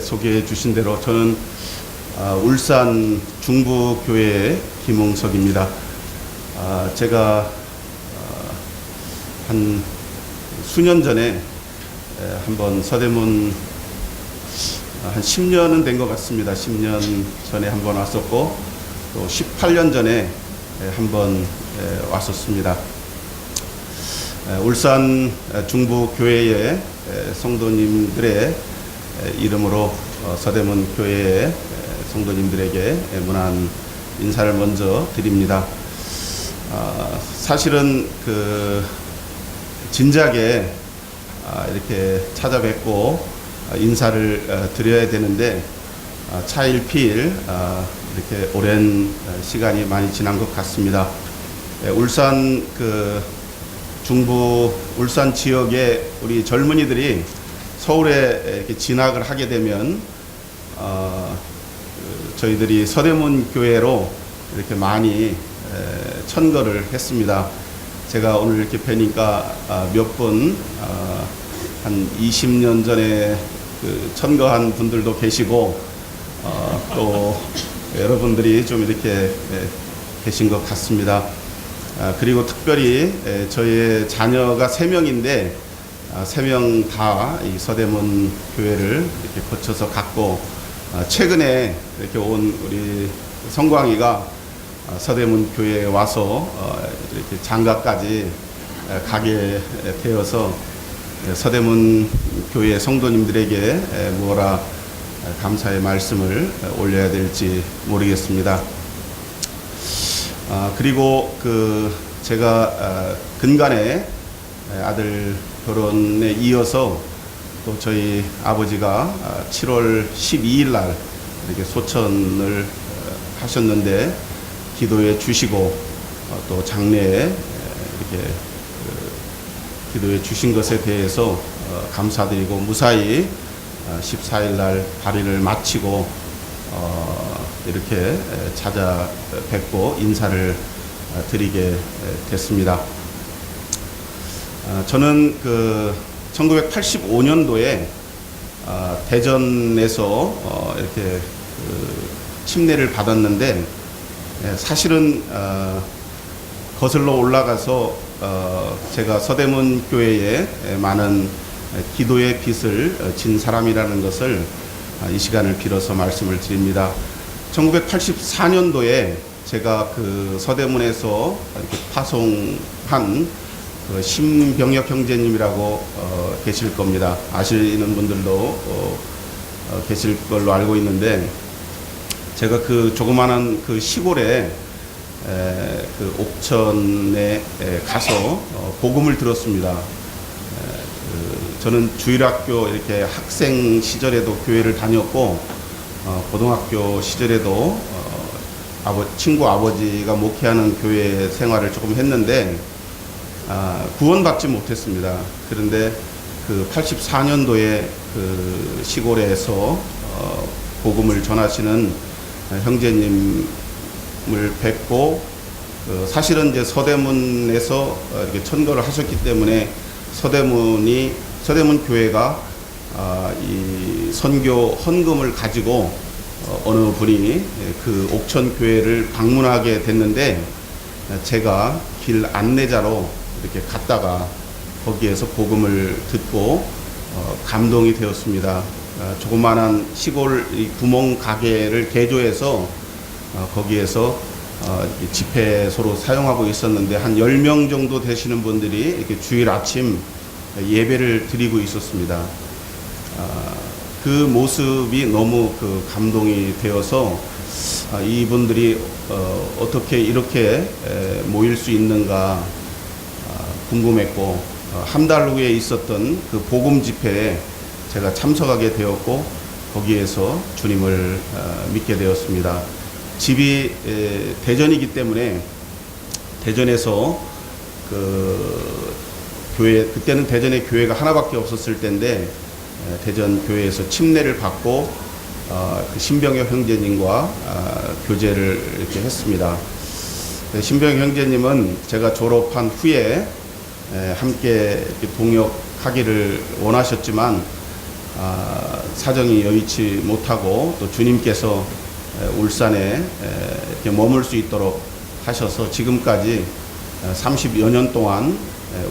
소개해 주신 대로 저는 울산 중부교회의 김홍석입니다. 제가 한 수년 전에 한번 서대문 한 10년은 된 것 같습니다. 10년 전에 한번 왔었고 또 18년 전에 한번 왔었습니다. 울산 중부교회의 성도님들의 이름으로 서대문 교회의 성도님들에게 문안 인사를 먼저 드립니다. 사실은 진작에 이렇게 찾아뵙고 인사를 드려야 되는데 차일피일 이렇게 오랜 시간이 많이 지난 것 같습니다. 울산 중부 울산 지역의 우리 젊은이들이 서울에 이렇게 진학을 하게 되면 저희들이 서대문 교회로 이렇게 많이 천거를 했습니다. 제가 오늘 이렇게 뵈니까 몇 분 한 20년 전에 천거한 분들도 계시고 또 여러분들이 좀 이렇게 계신 것 같습니다. 그리고 특별히 저의 자녀가 3명인데 3명 다 이 서대문 교회를 이렇게 거쳐서 갔고 최근에 이렇게 온 우리 성광이가 서대문 교회에 와서 이렇게 장가까지 가게 되어서 서대문 교회 성도님들에게 뭐라 감사의 말씀을 올려야 될지 모르겠습니다. 그리고 제가 근간에 아들 결혼에 이어서 또 저희 아버지가 7월 12일 날 이렇게 소천을 하셨는데 기도해 주시고 또 장례에 이렇게 기도해 주신 것에 대해서 감사드리고 무사히 14일 날 발의를 마치고 이렇게 찾아뵙고 인사를 드리게 됐습니다. 저는 1985년도에 대전에서 이렇게 침례를 받았는데 사실은 거슬러 올라가서 제가 서대문 교회에 많은 기도의 빚을 진 사람이라는 것을 이 시간을 빌어서 말씀을 드립니다. 1984년도에 제가 서대문에서 이렇게 파송한 심병혁 형제님이라고 계실 겁니다. 아시는 분들도 계실 걸로 알고 있는데 제가 조그마한 시골에 옥천에 가서 복음을 들었습니다. 저는 주일학교 이렇게 학생 시절에도 교회를 다녔고 고등학교 시절에도 친구 아버지가 목회하는 교회 생활을 조금 했는데 구원받지 못했습니다. 그런데 84년도에 시골에서 복음을 전하시는 형제님을 뵙고 사실은 이제 서대문에서 이렇게 천거를 하셨기 때문에 서대문 교회가 이 선교 헌금을 가지고 어느 분이 옥천 교회를 방문하게 됐는데 제가 길 안내자로 이렇게 갔다가 거기에서 복음을 듣고 감동이 되었습니다. 조그마한 시골 구멍 가게를 개조해서 거기에서 집회소로 사용하고 있었는데 한 10명 정도 되시는 분들이 이렇게 주일 아침 예배를 드리고 있었습니다. 그 모습이 너무 감동이 되어서 이분들이 어떻게 이렇게 모일 수 있는가 궁금했고 한 달 후에 있었던 복음 집회에 제가 참석하게 되었고 거기에서 주님을 믿게 되었습니다. 집이 대전이기 때문에 대전에서 교회 그때는 대전에 교회가 하나밖에 없었을 때인데 대전 교회에서 침례를 받고 신병혁 형제님과 교제를 이렇게 했습니다. 신병혁 형제님은 제가 졸업한 후에 함께 이렇게 동역하기를 원하셨지만 사정이 여의치 못하고 또 주님께서 울산에 이렇게 머물 수 있도록 하셔서 지금까지 30여 년 동안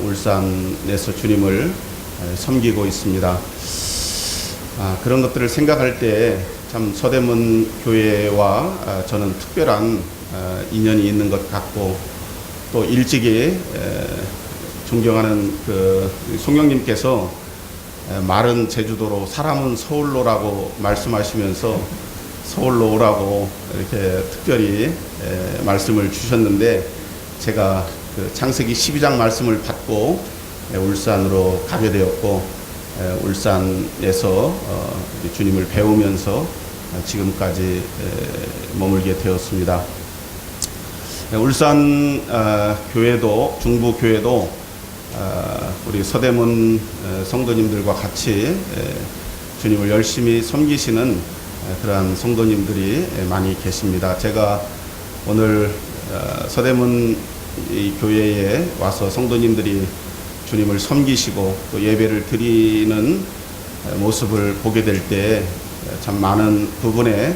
울산에서 주님을 섬기고 있습니다. 그런 것들을 생각할 때 참 서대문 교회와 저는 특별한 인연이 있는 것 같고, 또 일찍이 존경하는 그 송영님께서 말은 제주도로 사람은 서울로라고 말씀하시면서 서울로 오라고 이렇게 특별히 말씀을 주셨는데, 제가 그 창세기 12장 말씀을 받고 울산으로 가게 되었고, 울산에서 주님을 배우면서 지금까지 머물게 되었습니다. 울산 교회도, 중부 교회도 우리 서대문 성도님들과 같이 주님을 열심히 섬기시는 그러한 성도님들이 많이 계십니다. 제가 오늘 서대문 이 교회에 와서 성도님들이 주님을 섬기시고 또 예배를 드리는 모습을 보게 될 때 참 많은 부분에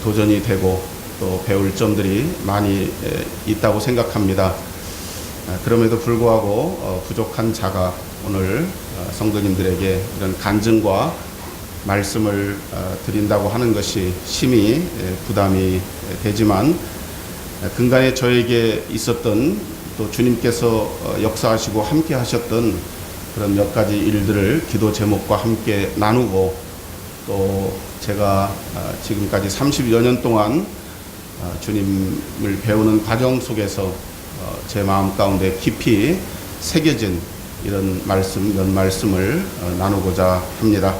도전이 되고 또 배울 점들이 많이 있다고 생각합니다. 그럼에도 불구하고 부족한 자가 오늘 성도님들에게 이런 간증과 말씀을 드린다고 하는 것이 심히 부담이 되지만, 근간에 저에게 있었던 또 주님께서 역사하시고 함께 하셨던 그런 몇 가지 일들을 기도 제목과 함께 나누고, 또 제가 지금까지 30여 년 동안 주님을 배우는 과정 속에서 제 마음 가운데 깊이 새겨진 이런 말씀, 몇 말씀을 나누고자 합니다.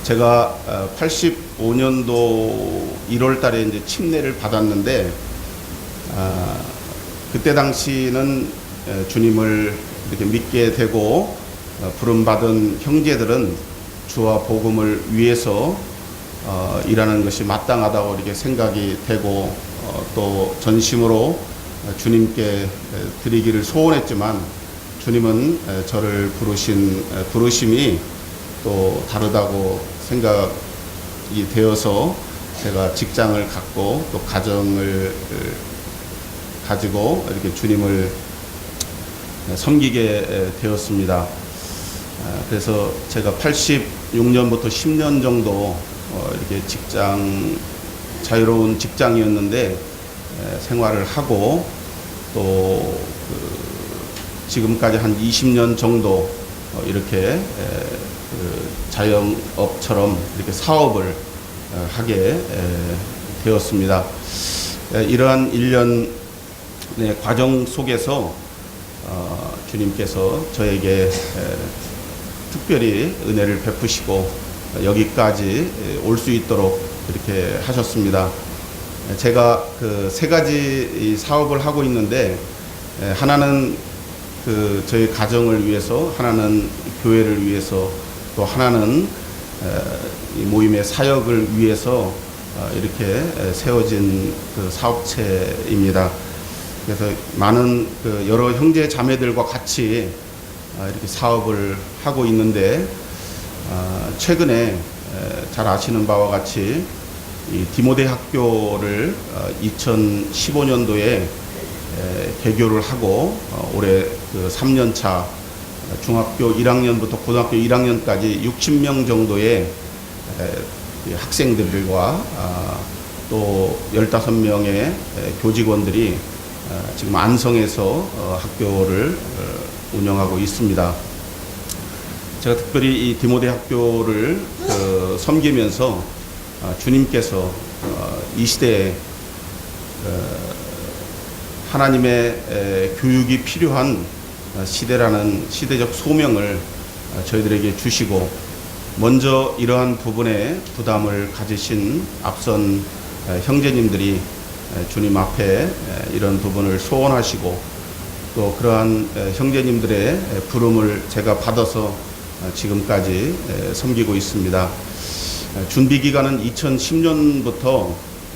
제가 85년도 1월 달에 이제 침례를 받았는데, 그때 당시는 주님을 이렇게 믿게 되고 부름받은 형제들은 주와 복음을 위해서 일하는 것이 마땅하다고 이렇게 생각이 되고, 또 전심으로 주님께 드리기를 소원했지만, 주님은 저를 부르신 부르심이 또 다르다고 생각이 되어서 제가 직장을 갖고 또 가정을 가지고 이렇게 주님을 섬기게 되었습니다. 그래서 제가 86년부터 10년 정도 이렇게 자유로운 직장이었는데 생활을 하고, 또 지금까지 한 20년 정도 이렇게 자영업처럼 이렇게 사업을 하게 되었습니다. 이러한 일련의 과정 속에서 주님께서 저에게 특별히 은혜를 베푸시고 여기까지 올 수 있도록 그렇게 하셨습니다. 제가 그 세 가지 사업을 하고 있는데, 하나는 저희 가정을 위해서, 하나는 교회를 위해서, 또 하나는 이 모임의 사역을 위해서 이렇게 세워진 그 사업체입니다. 그래서 많은 여러 형제 자매들과 같이 이렇게 사업을 하고 있는데, 최근에 잘 아시는 바와 같이 이 디모데 학교를 2015년도에 개교를 하고 올해 3년차 중학교 1학년부터 고등학교 1학년까지 60명 정도의 학생들과 또 15명의 교직원들이 지금 안성에서 학교를 운영하고 있습니다. 제가 특별히 이 디모데 학교를 섬기면서 주님께서 이 시대에 하나님의 교육이 필요한 시대라는 시대적 소명을 저희들에게 주시고, 먼저 이러한 부분에 부담을 가지신 앞선 형제님들이 주님 앞에 이런 부분을 소원하시고, 또 그러한 형제님들의 부름을 제가 받아서 지금까지 섬기고 있습니다. 준비 기간은 2010년부터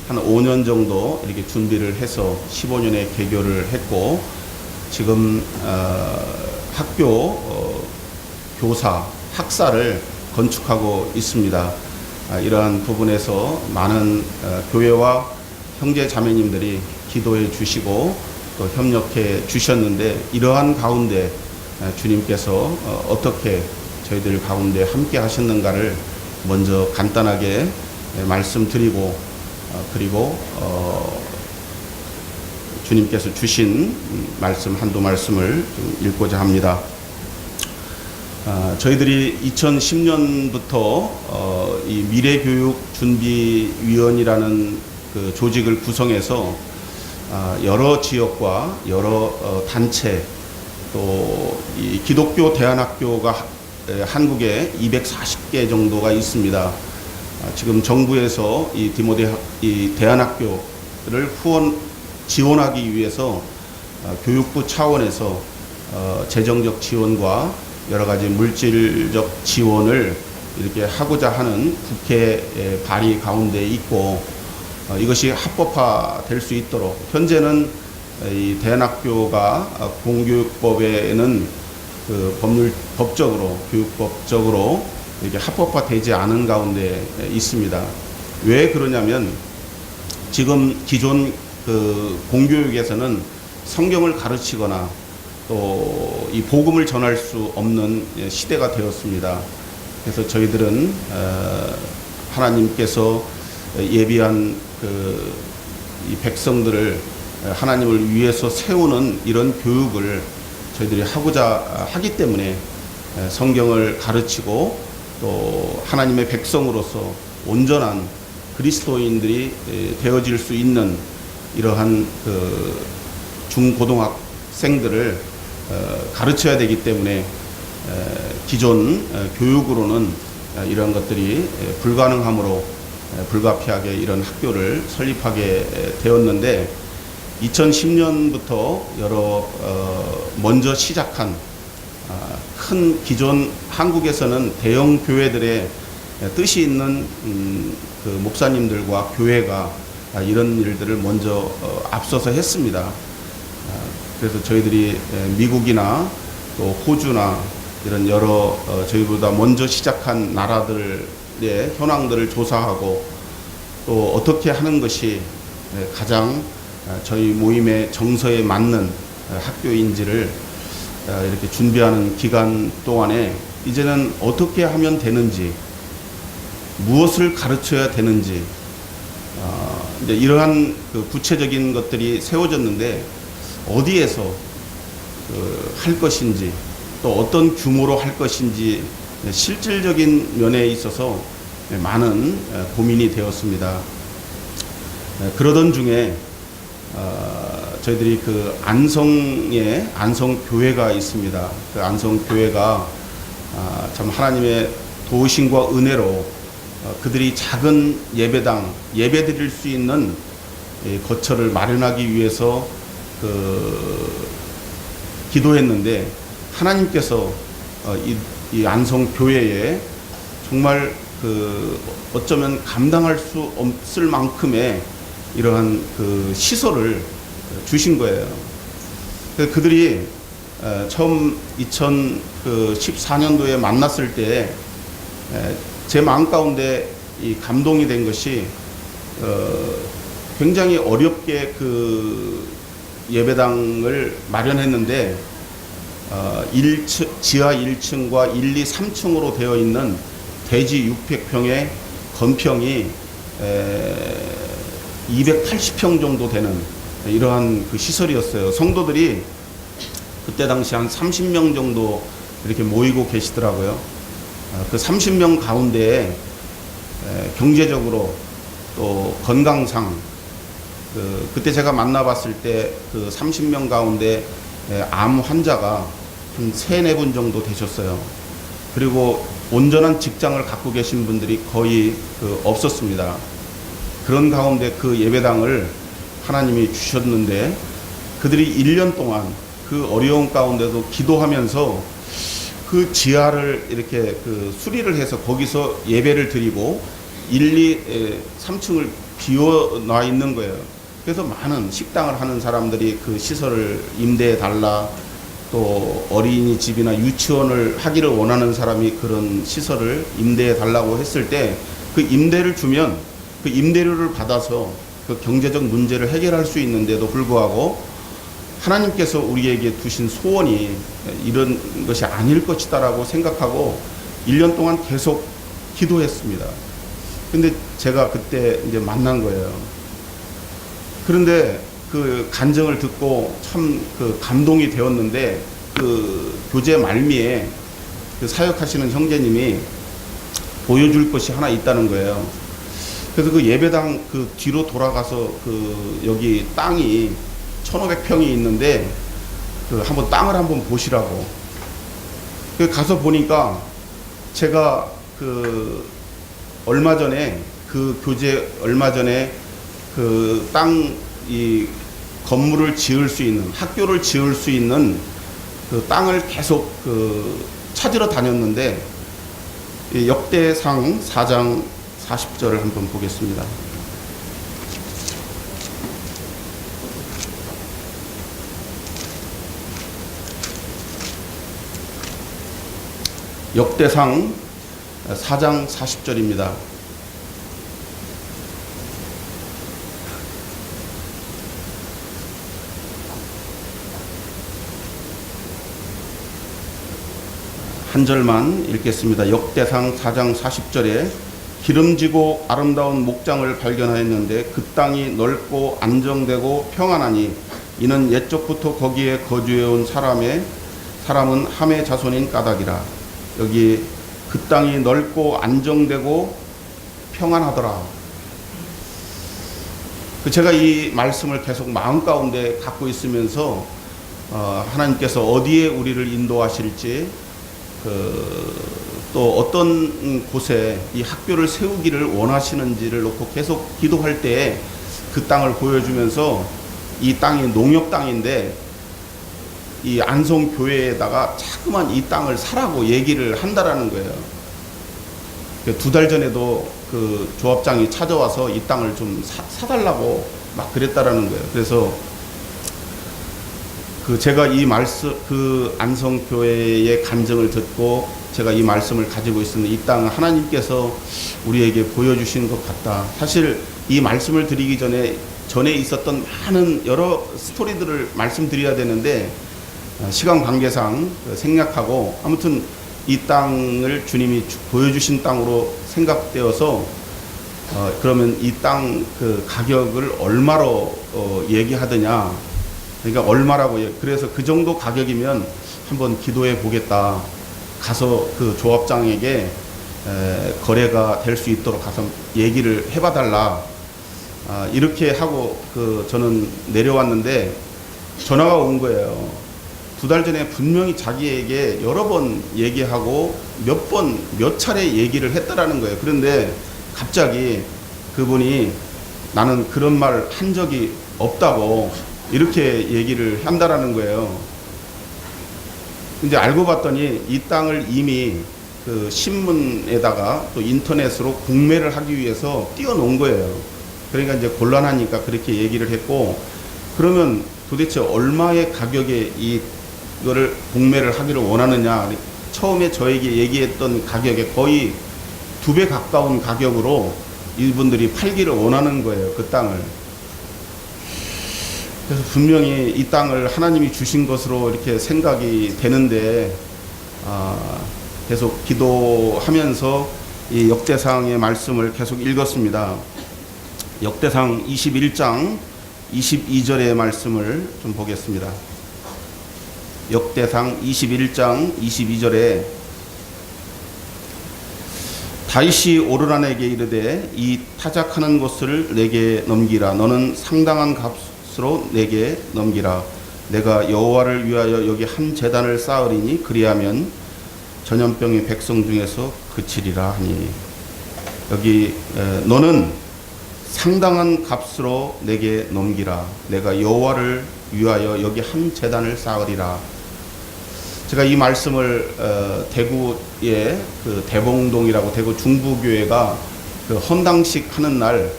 한 5년 정도 이렇게 준비를 해서 15년에 개교를 했고, 지금 학교 교사, 학사를 건축하고 있습니다. 이러한 부분에서 많은 교회와 형제 자매님들이 기도해 주시고 또 협력해 주셨는데, 이러한 가운데 주님께서 어떻게 저희들 가운데 함께 하셨는가를 먼저 간단하게 말씀드리고, 그리고 주님께서 주신 말씀 한두 말씀을 좀 읽고자 합니다. 저희들이 2010년부터 이 미래교육준비위원이라는 그 조직을 구성해서 여러 지역과 여러 단체, 또 이 기독교 대안학교가 한국에 240개 정도가 있습니다. 지금 정부에서 이 대안학교를 지원하기 위해서 교육부 차원에서 재정적 지원과 여러 가지 물질적 지원을 이렇게 하고자 하는 국회 발의 가운데 있고, 이것이 합법화될 수 있도록 현재는 이 대안학교가 공교육법에는 그 법적으로 교육법적으로 이렇게 합법화되지 않은 가운데 있습니다. 왜 그러냐면 지금 기존 그 공교육에서는 성경을 가르치거나 또 이 복음을 전할 수 없는 시대가 되었습니다. 그래서 저희들은 하나님께서 예비한 이 백성들을 하나님을 위해서 세우는 이런 교육을 저희들이 하고자 하기 때문에 성경을 가르치고 또 하나님의 백성으로서 온전한 그리스도인들이 되어질 수 있는 이러한 그 중고등학생들을 가르쳐야 되기 때문에 기존 교육으로는 이런 것들이 불가능하므로 불가피하게 이런 학교를 설립하게 되었는데, 2010년부터 먼저 시작한 큰 기존 한국에서는 대형 교회들의 뜻이 있는 그 목사님들과 교회가 이런 일들을 먼저 앞서서 했습니다. 그래서 저희들이 미국이나 또 호주나 이런 여러 저희보다 먼저 시작한 나라들의 현황들을 조사하고 또 어떻게 하는 것이 가장 저희 모임의 정서에 맞는 학교인지를 이렇게 준비하는 기간 동안에 이제는 어떻게 하면 되는지, 무엇을 가르쳐야 되는지, 이제 이러한 그 구체적인 것들이 세워졌는데, 어디에서 할 것인지 또 어떤 규모로 할 것인지 실질적인 면에 있어서 많은 고민이 되었습니다. 그러던 중에 저희들이 그 안성에 안성교회가 있습니다. 그 안성교회가 참 하나님의 도우심과 은혜로 그들이 작은 예배당, 예배드릴 수 있는 거처를 마련하기 위해서 기도했는데, 하나님께서 이 안성교회에 정말 어쩌면 감당할 수 없을 만큼의 이러한 시설을 주신 거예요. 그들이 처음 2014년도에 만났을 때 제 마음 가운데 이 감동이 된 것이 굉장히 어렵게 예배당을 마련했는데 지하 1층과 1, 2, 3층으로 되어 있는 대지 600평의 건평이 280평 정도 되는 이러한 시설이었어요. 성도들이 그때 당시 한 30명 정도 이렇게 모이고 계시더라고요. 그 30명 가운데 경제적으로 또 건강상 그때 제가 만나봤을 때 그 30명 가운데 암 환자가 한 3-4분 정도 되셨어요. 그리고 온전한 직장을 갖고 계신 분들이 거의 없었습니다. 그런 가운데 그 예배당을 하나님이 주셨는데, 그들이 1년 동안 그 어려운 가운데도 기도하면서 그 지하를 이렇게 수리를 해서 거기서 예배를 드리고 1, 2, 3층을 비워놔 있는 거예요. 그래서 많은 식당을 하는 사람들이 그 시설을 임대해 달라, 또 어린이집이나 유치원을 하기를 원하는 사람이 그런 시설을 임대해 달라고 했을 때 그 임대를 주면 그 임대료를 받아서 그 경제적 문제를 해결할 수 있는데도 불구하고 하나님께서 우리에게 두신 소원이 이런 것이 아닐 것이다라고 생각하고 1년 동안 계속 기도했습니다. 근데 제가 그때 이제 만난 거예요. 그런데 그 간증을 듣고 참 그 감동이 되었는데, 그 교제 말미에 그 사역하시는 형제님이 보여줄 것이 하나 있다는 거예요. 그래서 그 예배당 그 뒤로 돌아가서 그 여기 땅이 1,500평이 있는데 그 한번 땅을 한번 보시라고. 그 가서 보니까 제가 그 얼마 전에 그 땅 이 건물을 지을 수 있는, 학교를 지을 수 있는 그 땅을 계속 그 찾으러 다녔는데, 역대상 4장 40절을 한번 보겠습니다. 역대상 4장 40절입니다. 한 절만 읽겠습니다. 역대상 4장 40절에 기름지고 아름다운 목장을 발견하였는데 그 땅이 넓고 안정되고 평안하니 이는 옛적부터 거기에 거주해온 사람은 함의 자손인 까닭이라. 여기 그 땅이 넓고 안정되고 평안하더라. 제가 이 말씀을 계속 마음 가운데 갖고 있으면서 하나님께서 어디에 우리를 인도하실지, 또 어떤 곳에 이 학교를 세우기를 원하시는지를 놓고 계속 기도할 때 그 땅을 보여주면서, 이 땅이 농협 땅인데 이 안성교회에다가 자꾸만 이 땅을 사라고 얘기를 한다라는 거예요. 2달 전에도 그 조합장이 찾아와서 이 땅을 좀 사달라고 막 그랬다라는 거예요. 그래서 제가 이 말씀, 안성교회의 간증을 듣고 제가 이 말씀을 가지고 있었는데, 이 땅 하나님께서 우리에게 보여주신 것 같다. 사실 이 말씀을 드리기 전에 있었던 많은 여러 스토리들을 말씀드려야 되는데, 시간 관계상 생략하고, 아무튼 이 땅을 주님이 보여주신 땅으로 생각되어서, 그러면 이 땅 그 가격을 얼마로 얘기하더냐. 그러니까 얼마라고, 그래서 그 정도 가격이면 한번 기도해 보겠다. 가서 그 조합장에게 거래가 될 수 있도록 가서 얘기를 해봐 달라. 이렇게 하고 저는 내려왔는데 전화가 온 거예요. 2달 전에 분명히 자기에게 여러 번 얘기하고 몇 차례 얘기를 했다라는 거예요. 그런데 갑자기 그분이 나는 그런 말 한 적이 없다고 이렇게 얘기를 한다라는 거예요. 이제 알고 봤더니 이 땅을 이미 그 신문에다가 또 인터넷으로 공매를 하기 위해서 띄워놓은 거예요. 그러니까 이제 곤란하니까 그렇게 얘기를 했고, 그러면 도대체 얼마의 가격에 이거를 공매를 하기를 원하느냐. 처음에 저에게 얘기했던 가격에 거의 2배 가까운 가격으로 이분들이 팔기를 원하는 거예요. 그 땅을. 그래서 분명히 이 땅을 하나님이 주신 것으로 이렇게 생각이 되는데, 계속 기도하면서 이 역대상의 말씀을 계속 읽었습니다. 역대상 21장 22절의 말씀을 좀 보겠습니다. 역대상 21장 22절에 다윗이 오르란에게 이르되 이 타작하는 것을 내게 넘기라. 너는 상당한 값으로 내게 넘기라. 내가 여호와를 위하여 여기 한 제단을 쌓으리니 그리하면 전염병의 백성 중에서 그치리라 하니. 여기 너는 상당한 값으로 내게 넘기라. 내가 여호와를 위하여 여기 한 제단을 쌓으리라. 제가 이 말씀을 대구의 그 대봉동이라고 대구 중부교회가 그 헌당식 하는 날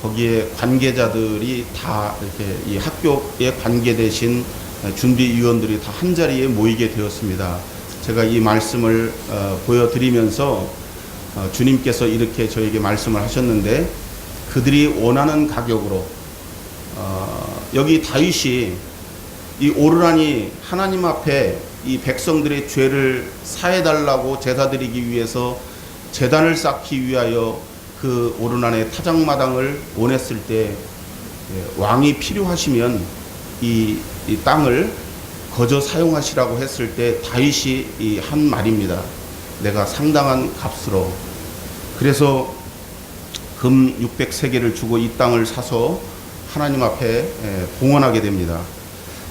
거기에 관계자들이 다 이렇게 이 학교에 관계되신 준비위원들이 다 한자리에 모이게 되었습니다. 제가 이 말씀을 보여드리면서 주님께서 이렇게 저에게 말씀을 하셨는데, 그들이 원하는 가격으로 여기 다윗이 이 오르라니 하나님 앞에 이 백성들의 죄를 사해달라고 제사드리기 위해서 제단을 쌓기 위하여 그 오르난의 타작마당을 원했을 때, 왕이 필요하시면 이 땅을 거저 사용하시라고 했을 때 다윗이 한 말입니다. 내가 상당한 값으로. 그래서 금 600세겔을 주고 이 땅을 사서 하나님 앞에 봉헌하게 됩니다.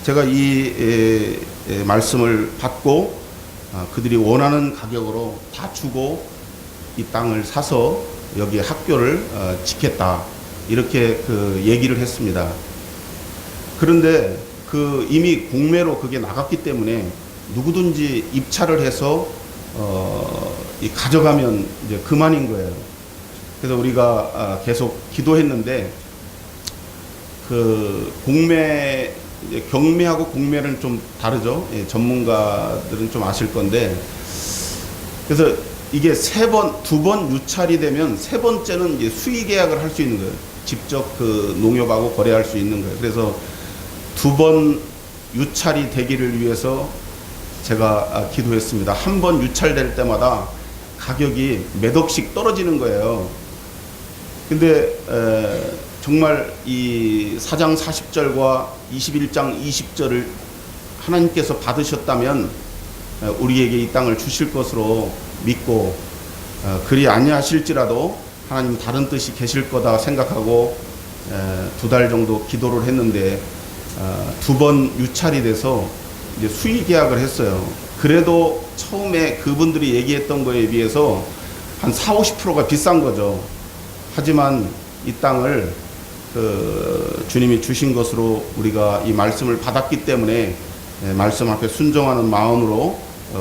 제가 이 말씀을 받고 그들이 원하는 가격으로 다 주고 이 땅을 사서 여기 학교를 짓겠다, 이렇게 그 얘기를 했습니다. 그런데 그 이미 공매로 그게 나갔기 때문에 누구든지 입찰을 해서 가져가면 이제 그만인 거예요. 그래서 우리가 계속 기도했는데, 그 공매, 경매하고 공매는 좀 다르죠. 전문가들은 좀 아실 건데, 그래서 이게 두 번 유찰이 되면 세 번째는 이제 수의 계약을 할 수 있는 거예요. 직접 그 농협하고 거래할 수 있는 거예요. 그래서 두 번 유찰이 되기를 위해서 제가 기도했습니다. 한 번 유찰될 때마다 가격이 몇 억씩 떨어지는 거예요. 근데 정말 이 4장 40절과 21장 20절을 하나님께서 받으셨다면 우리에게 이 땅을 주실 것으로 믿고, 그리 아니하실지라도 하나님 다른 뜻이 계실 거다 생각하고 2달 정도 기도를 했는데, 두 번 유찰이 돼서 이제 수의 계약을 했어요. 그래도 처음에 그분들이 얘기했던 거에 비해서 한 40~50%가 비싼 거죠. 하지만 이 땅을 주님이 주신 것으로 우리가 이 말씀을 받았기 때문에 말씀 앞에 순종하는 마음으로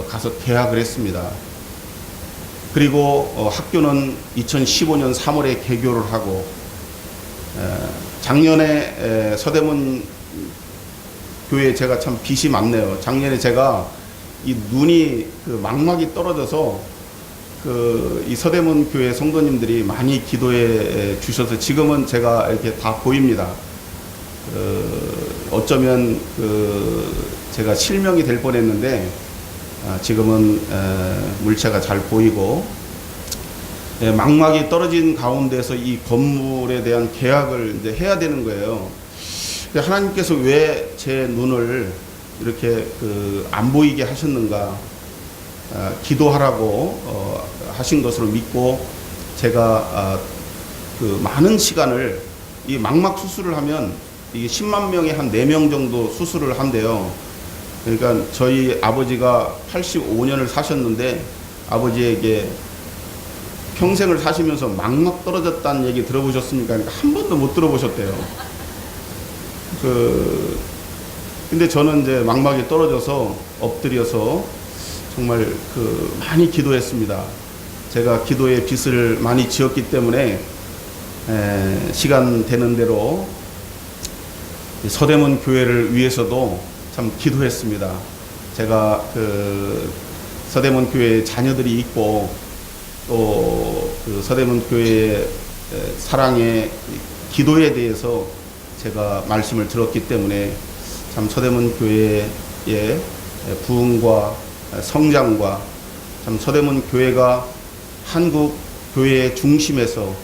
가서 계약을 했습니다. 그리고 학교는 2015년 3월에 개교를 하고, 작년에 서대문 교회에 제가 참 빚이 많네요. 작년에 제가 이 눈이 망막이 떨어져서 이 서대문 교회 성도님들이 많이 기도해 주셔서 지금은 제가 이렇게 다 보입니다. 어쩌면 제가 실명이 될 뻔했는데 지금은 물체가 잘 보이고, 망막이 떨어진 가운데서 이 건물에 대한 계약을 이제 해야 되는 거예요. 하나님께서 왜 제 눈을 이렇게 안 보이게 하셨는가, 기도하라고 하신 것으로 믿고, 제가 많은 시간을, 이 망막 수술을 하면 이게 10만 명에 한 4명 정도 수술을 한대요. 그러니까 저희 아버지가 85년을 사셨는데, 아버지에게 평생을 사시면서 망막 떨어졌다는 얘기 들어보셨습니까? 그러니까 한 번도 못 들어보셨대요. 근데 저는 이제 망막이 떨어져서 엎드려서 정말 많이 기도했습니다. 제가 기도의 빚을 많이 지었기 때문에 시간 되는 대로 서대문 교회를 위해서도 참 기도했습니다. 제가 서대문 교회에 자녀들이 있고, 또 서대문 교회의 사랑의 기도에 대해서 제가 말씀을 들었기 때문에 참 서대문 교회의 부흥과 성장과, 참 서대문 교회가 한국 교회의 중심에서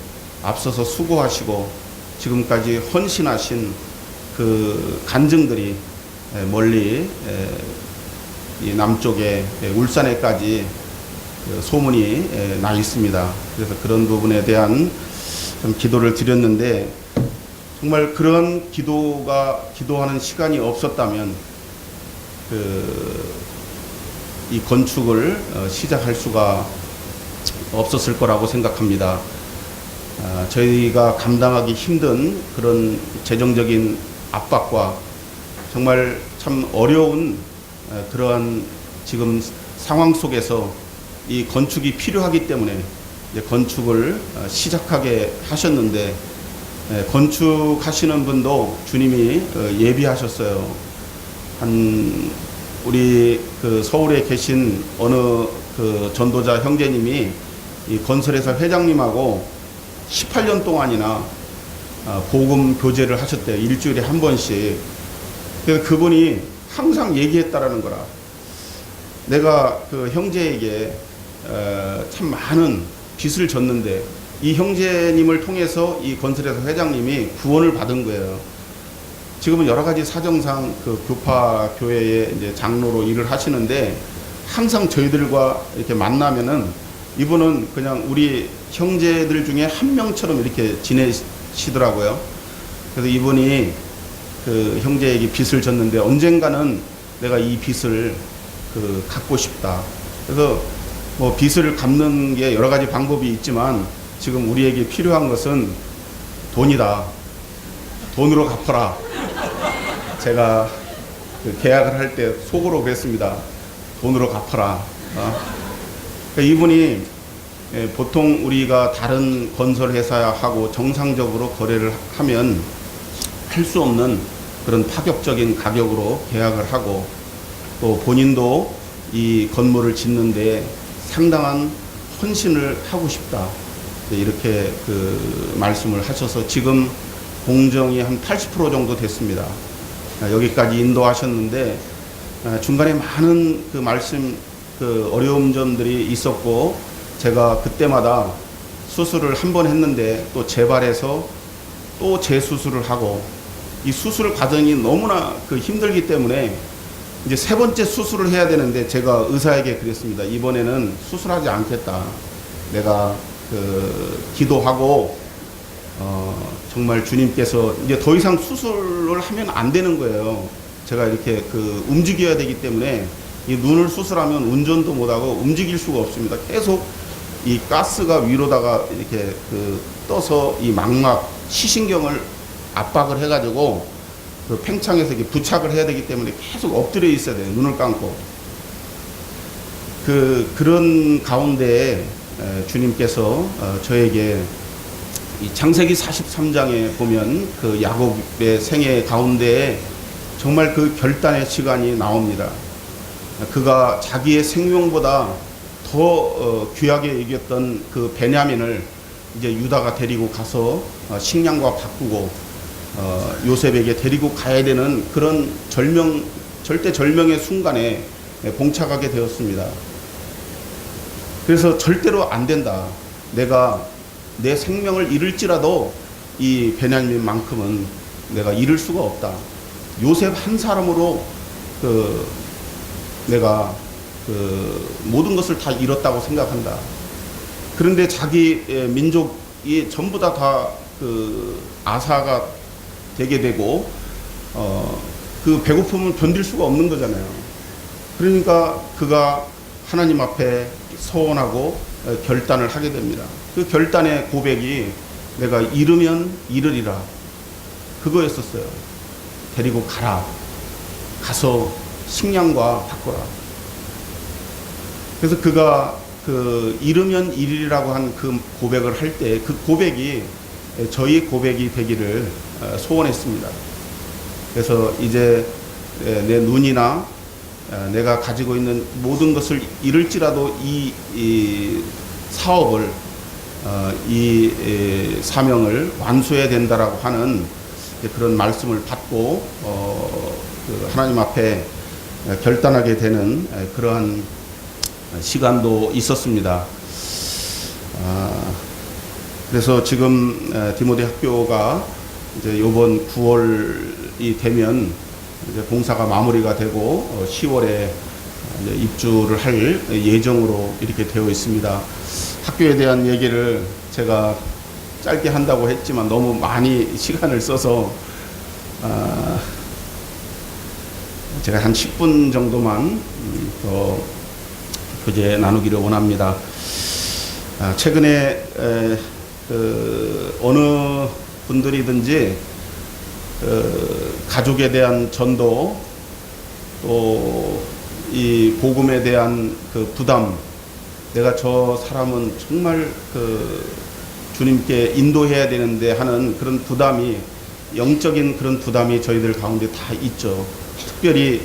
앞서서 수고하시고 지금까지 헌신하신 그 간증들이 멀리 이 남쪽에 울산에까지 소문이 나 있습니다. 그래서 그런 부분에 대한 좀 기도를 드렸는데, 정말 그런 기도하는 시간이 없었다면 이 건축을 시작할 수가 없었을 거라고 생각합니다. 저희가 감당하기 힘든 그런 재정적인 압박과 정말 참 어려운 그러한 지금 상황 속에서 이 건축이 필요하기 때문에 이제 건축을 시작하게 하셨는데, 건축하시는 분도 주님이 예비하셨어요. 우리 그 서울에 계신 어느 그 전도자 형제님이 이 건설회사 회장님하고 18년 동안이나 복음 교제를 하셨대요. 일주일에 한 번씩. 그래서 그분이 항상 얘기했다라는 거라. 내가 그 형제에게 참 많은 빚을 졌는데 이 형제님을 통해서 이 건설회사 회장님이 구원을 받은 거예요. 지금은 여러 가지 사정상 그 교파 교회의 이제 장로로 일을 하시는데 항상 저희들과 이렇게 만나면은 이분은 그냥 우리 형제들 중에 한 명처럼 이렇게 지내시더라고요. 그래서 이분이 그 형제에게 빚을 졌는데 언젠가는 내가 이 빚을 그 갚고 싶다. 그래서 뭐 빚을 갚는 게 여러 가지 방법이 있지만 지금 우리에게 필요한 것은 돈이다. 돈으로 갚아라. 제가 그 계약을 할 때 속으로 그랬습니다. 돈으로 갚아라. 그러니까 이분이 보통 우리가 다른 건설회사하고 정상적으로 거래를 하면 할 수 없는 그런 파격적인 가격으로 계약을 하고 또 본인도 이 건물을 짓는데 상당한 헌신을 하고 싶다. 이렇게 그 말씀을 하셔서 지금 공정이 한 80% 정도 됐습니다. 여기까지 인도하셨는데 중간에 많은 그 말씀 그 어려운 점들이 있었고 제가 그때마다 수술을 한 번 했는데 또 재발해서 또 재수술을 하고 이 수술 과정이 너무나 그 힘들기 때문에 이제 세 번째 수술을 해야 되는데 제가 의사에게 그랬습니다. 이번에는 수술하지 않겠다. 내가 그 기도하고 정말 주님께서 이제 더 이상 수술을 하면 안 되는 거예요. 제가 이렇게 그 움직여야 되기 때문에 이 눈을 수술하면 운전도 못하고 움직일 수가 없습니다. 계속 이 가스가 위로다가 이렇게 그 떠서 이 망막 시신경을 압박을 해가지고 그 팽창해서 이렇게 부착을 해야 되기 때문에 계속 엎드려 있어야 돼요. 눈을 감고. 그런 가운데 주님께서 저에게 이 창세기 43장에 보면 그 야곱의 생애 가운데 정말 그 결단의 시간이 나옵니다. 그가 자기의 생명보다 더 귀하게 여겼던 그 베냐민을 이제 유다가 데리고 가서 식량과 바꾸고 요셉에게 데리고 가야 되는 그런 절대 절명의 순간에 봉착하게 되었습니다. 그래서 절대로 안 된다. 내가 내 생명을 잃을지라도 이 베냐민만큼은 내가 잃을 수가 없다. 요셉 한 사람으로 내가 모든 것을 다 잃었다고 생각한다. 그런데 자기 민족이 전부 다 아사가 되게 되고 그 배고픔을 견딜 수가 없는 거잖아요. 그러니까 그가 하나님 앞에 서원하고 결단을 하게 됩니다. 그 결단의 고백이 내가 잃으면 잃으리라 그거였었어요. 데리고 가라. 가서 식량과 바꿔라. 그래서 그가 잃으면 잃으리라고 한 그 고백을 할 때 그 고백이 저희 고백이 되기를 소원했습니다. 그래서 이제 내 눈이나 내가 가지고 있는 모든 것을 잃을지라도 이 사업을 이 사명을 완수해야 된다라고 하는 그런 말씀을 받고 하나님 앞에 결단하게 되는 그러한 시간도 있었습니다. 그래서 지금 디모데 학교가 이제 이번 9월이 되면 이제 공사가 마무리가 되고 10월에 이제 입주를 할 예정으로 이렇게 되어 있습니다. 학교에 대한 얘기를 제가 짧게 한다고 했지만 너무 많이 시간을 써서 제가 한 10분 정도만 더 교제 나누기를 원합니다. 최근에 어느 분들이든지 가족에 대한 전도 또 이 복음에 대한 그 부담, 내가 저 사람은 정말 주님께 인도해야 되는데 하는 그런 부담이, 영적인 그런 부담이 저희들 가운데 다 있죠. 특별히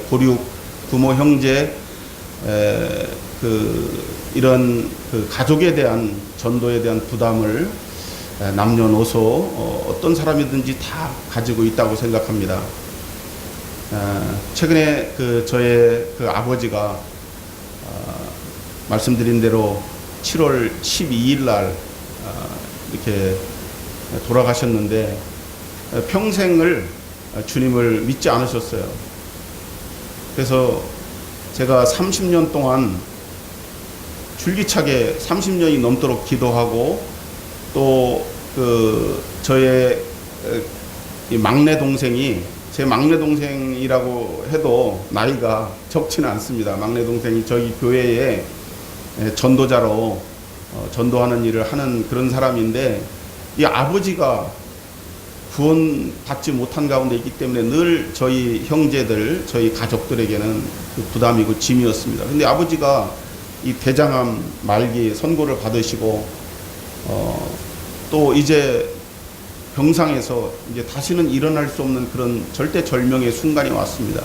고륙 부모 형제 이런 가족에 대한 전도에 대한 부담을 남녀노소 어떤 사람이든지 다 가지고 있다고 생각합니다. 최근에 저의 아버지가 말씀드린 대로 7월 12일 날 이렇게 돌아가셨는데, 평생을 주님을 믿지 않으셨어요. 그래서 제가 30년 동안 줄기차게 30년이 넘도록 기도하고, 또 저의 이 막내 동생이, 제 막내 동생이라고 해도 나이가 적지는 않습니다. 막내 동생이 저희 교회에 전도자로 전도하는 일을 하는 그런 사람인데, 이 아버지가 구원받지 못한 가운데 있기 때문에 늘 저희 형제들, 저희 가족들에게는 부담이고 짐이었습니다. 근데 아버지가 이 대장암 말기 선고를 받으시고 또 이제 병상에서 이제 다시는 일어날 수 없는 그런 절대절명의 순간이 왔습니다.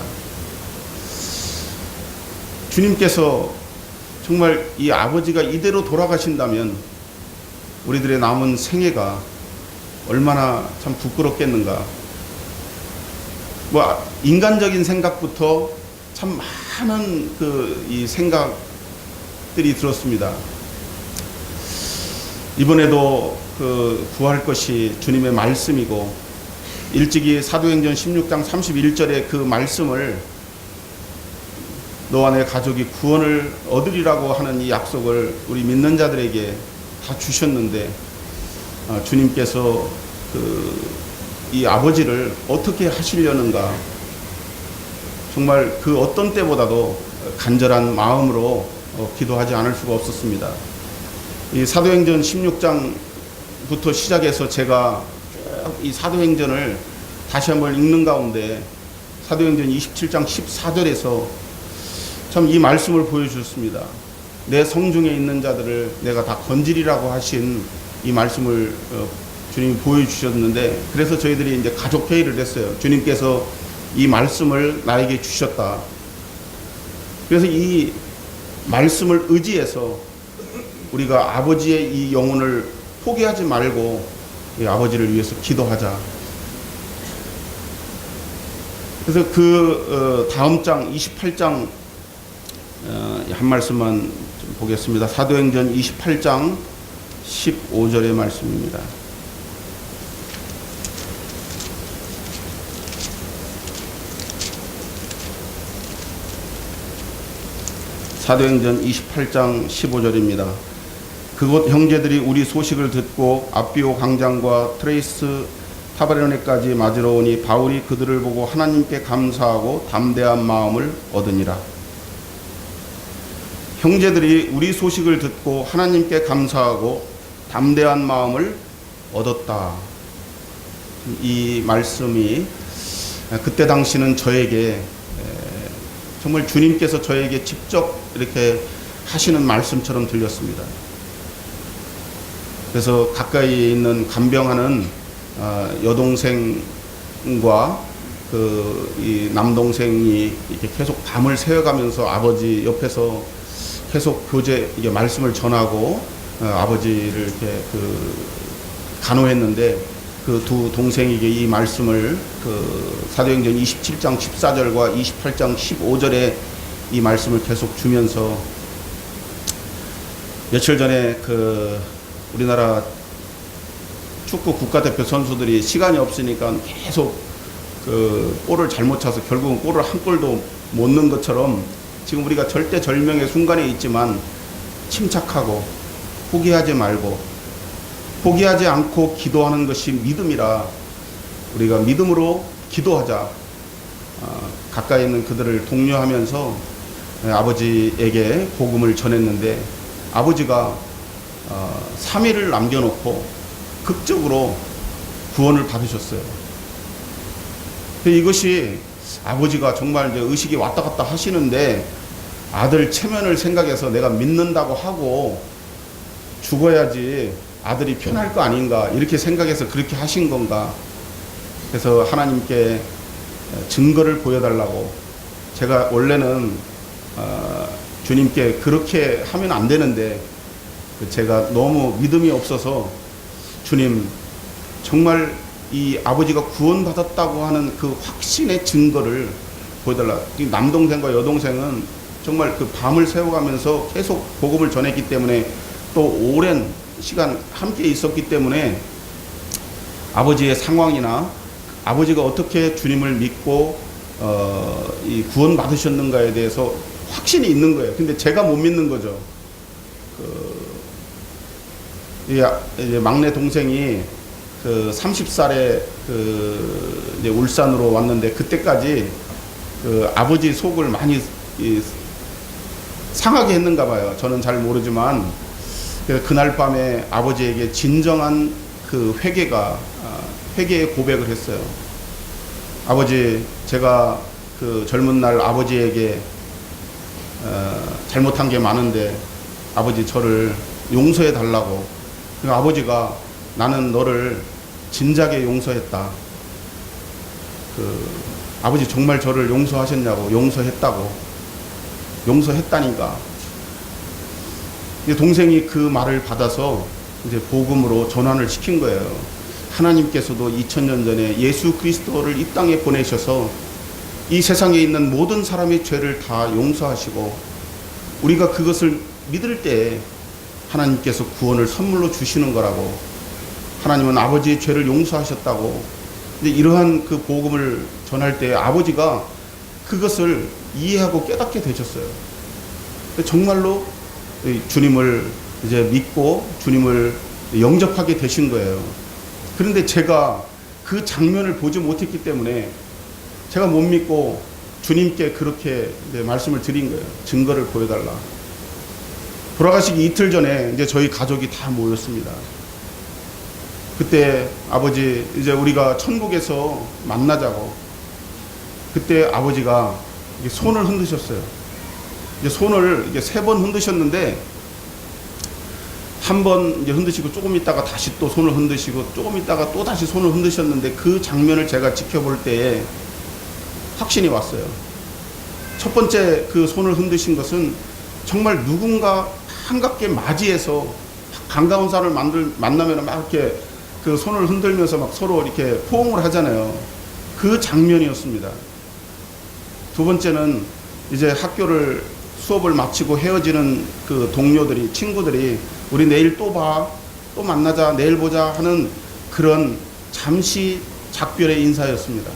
주님께서 정말 이 아버지가 이대로 돌아가신다면 우리들의 남은 생애가 얼마나 참 부끄럽겠는가. 인간적인 생각부터 참 많은 이 생각들이 들었습니다. 이번에도 구할 것이 주님의 말씀이고, 일찍이 사도행전 16장 31절의 그 말씀을, 너와 내 가족이 구원을 얻으리라고 하는 이 약속을 우리 믿는 자들에게 다 주셨는데, 주님께서 이 아버지를 어떻게 하시려는가, 정말 그 어떤 때보다도 간절한 마음으로 기도하지 않을 수가 없었습니다. 이 사도행전 16장부터 시작해서 제가 이 사도행전을 다시 한번 읽는 가운데, 사도행전 27장 14절에서 참 이 말씀을 보여주셨습니다. 내 성중에 있는 자들을 내가 다 건지리라고 하신 이 말씀을 주님이 보여주셨는데, 그래서 저희들이 이제 가족회의를 했어요. 주님께서 이 말씀을 나에게 주셨다. 그래서 이 말씀을 의지해서 우리가 아버지의 이 영혼을 포기하지 말고 이 아버지를 위해서 기도하자. 그래서 다음 장 28장 한 말씀만 좀 보겠습니다. 사도행전 28장 15절의 말씀입니다. 사도행전 28장 15절입니다. 그곳 형제들이 우리 소식을 듣고 아비오 광장과 트레이스 타바레네까지 맞으러 오니 바울이 그들을 보고 하나님께 감사하고 담대한 마음을 얻으니라. 형제들이 우리 소식을 듣고 하나님께 감사하고 담대한 마음을 얻었다. 이 말씀이 그때 당시는 저에게 정말 주님께서 저에게 직접 이렇게 하시는 말씀처럼 들렸습니다. 그래서 가까이 있는 간병하는 여동생과 이 남동생이 이렇게 계속 밤을 새워가면서 아버지 옆에서 계속 이게 말씀을 전하고 아버지를 이렇게 간호했는데, 그 두 동생에게 이 말씀을 사도행전 27장 14절과 28장 15절에 이 말씀을 계속 주면서, 며칠 전에 우리나라 축구 국가대표 선수들이 시간이 없으니까 계속 골을 잘못 차서 결국은 골을 한 골도 못 넣은 것처럼, 지금 우리가 절대절명의 순간에 있지만 침착하고 포기하지 말고, 포기하지 않고 기도하는 것이 믿음이라 우리가 믿음으로 기도하자. 가까이 있는 그들을 독려하면서 아버지에게 복음을 전했는데, 아버지가 3일을 남겨놓고 극적으로 구원을 받으셨어요. 이것이 아버지가 정말 이제 의식이 왔다 갔다 하시는데, 아들 체면을 생각해서 내가 믿는다고 하고 죽어야지 아들이 편할 거 아닌가 이렇게 생각해서 그렇게 하신 건가. 그래서 하나님께 증거를 보여달라고. 제가 원래는 주님께 그렇게 하면 안 되는데 제가 너무 믿음이 없어서 주님 정말 이 아버지가 구원받았다고 하는 그 확신의 증거를 보여달라. 남동생과 여동생은 정말 그 밤을 새워가면서 계속 복음을 전했기 때문에 또 오랜 시간 함께 있었기 때문에 아버지의 상황이나 아버지가 어떻게 주님을 믿고 이 구원 받으셨는가에 대해서 확신이 있는 거예요. 근데 제가 못 믿는 거죠. 이제 막내 동생이 그 30살에 이제 울산으로 왔는데 그때까지 그 아버지 속을 많이 상하게 했는가 봐요. 저는 잘 모르지만 그날 밤에 아버지에게 진정한 그 회개의 고백을 했어요. 아버지, 제가 그 젊은 날 아버지에게 잘못한 게 많은데 아버지 저를 용서해 달라고. 그러니까 아버지가 나는 너를 진작에 용서했다. 아버지 정말 저를 용서하셨냐고. 용서했다고. 용서했다니까. 동생이 그 말을 받아서 이제 복음으로 전환을 시킨 거예요. 하나님께서도 2000년 전에 예수 그리스도를 이 땅에 보내셔서 이 세상에 있는 모든 사람의 죄를 다 용서하시고 우리가 그것을 믿을 때 하나님께서 구원을 선물로 주시는 거라고. 하나님은 아버지의 죄를 용서하셨다고. 근데 이러한 그 복음을 전할 때 아버지가 그것을 이해하고 깨닫게 되셨어요. 정말로 주님을 이제 믿고 주님을 영접하게 되신 거예요. 그런데 제가 그 장면을 보지 못했기 때문에 제가 못 믿고 주님께 그렇게 이제 말씀을 드린 거예요. 증거를 보여달라. 돌아가시기 이틀 전에 이제 저희 가족이 다 모였습니다. 그때 아버지 이제 우리가 천국에서 만나자고. 그때 아버지가 손을 흔드셨어요. 이제 손을 이게 3번 흔드셨는데 한 번 이제 흔드시고 조금 있다가 다시 또 손을 흔드시고 조금 있다가 또 다시 손을 흔드셨는데 그 장면을 제가 지켜볼 때에 확신이 왔어요. 첫 번째 그 손을 흔드신 것은 정말 누군가 반갑게 맞이해서 반가운 사람을 만나면 막 이렇게 그 손을 흔들면서 막 서로 이렇게 포옹을 하잖아요. 그 장면이었습니다. 두 번째는 이제 학교를 수업을 마치고 헤어지는 그 동료들이, 친구들이 우리 내일 또 봐, 또 만나자, 내일 보자 하는 그런 잠시 작별의 인사였습니다.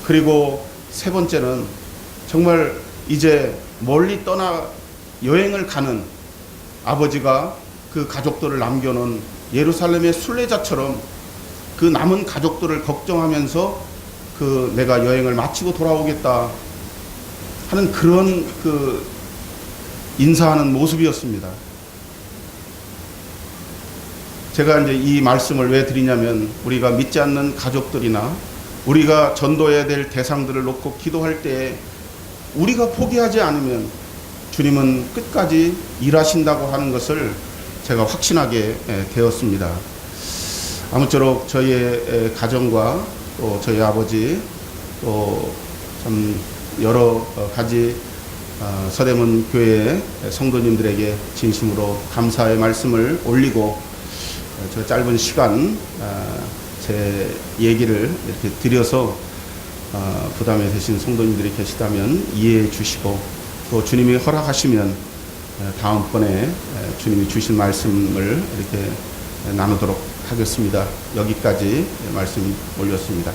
그리고 세 번째는 정말 이제 멀리 떠나 여행을 가는 아버지가 그 가족들을 남겨놓은 예루살렘의 순례자처럼 그 남은 가족들을 걱정하면서 그 내가 여행을 마치고 돌아오겠다 하는 그런 그 인사하는 모습이었습니다. 제가 이제 이 말씀을 왜 드리냐면 우리가 믿지 않는 가족들이나 우리가 전도해야 될 대상들을 놓고 기도할 때 우리가 포기하지 않으면 주님은 끝까지 일하신다고 하는 것을 제가 확신하게 되었습니다. 아무쪼록 저희의 가정과 또 저희 아버지 또 참 여러 가지 서대문 교회 성도님들에게 진심으로 감사의 말씀을 올리고 저 짧은 시간 제 얘기를 이렇게 드려서 부담이 되신 성도님들이 계시다면 이해해 주시고 또 주님이 허락하시면 다음번에 주님이 주신 말씀을 이렇게 나누도록 하겠습니다. 여기까지 말씀 올렸습니다.